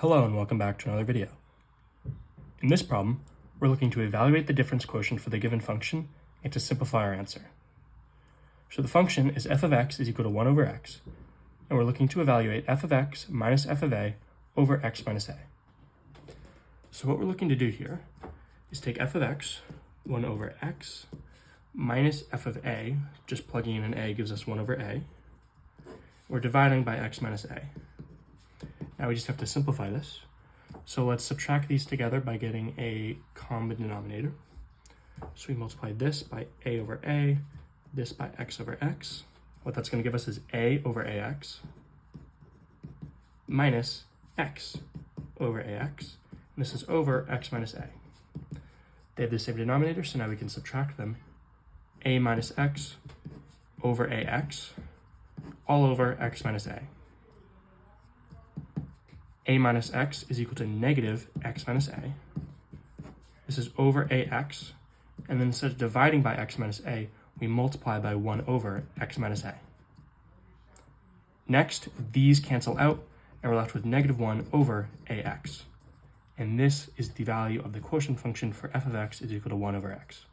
Hello and welcome back to another video. In this problem, we're looking to evaluate the difference quotient for the given function and to simplify our answer. So the function is f of x is equal to 1 over x, and we're looking to evaluate f of x minus f of a over x minus a. So what we're looking to do here is take f of x, 1 over x, minus f of a, just plugging in an a gives us 1 over a. We're dividing by x minus a. Now we just have to simplify this. So let's subtract these together by getting a common denominator. So we multiply this by a over a, this by x over x. What that's going to give us is a over ax minus x over ax. And this is over x minus a. They have the same denominator, so now we can subtract them. A minus x over ax all over x minus a. A minus x is equal to negative x minus a. This is over ax, and then instead of dividing by x minus a, we multiply by 1 over x minus a. Next, these cancel out, and we're left with negative 1 over ax. And this is the value of the quotient function for f of x is equal to 1 over x.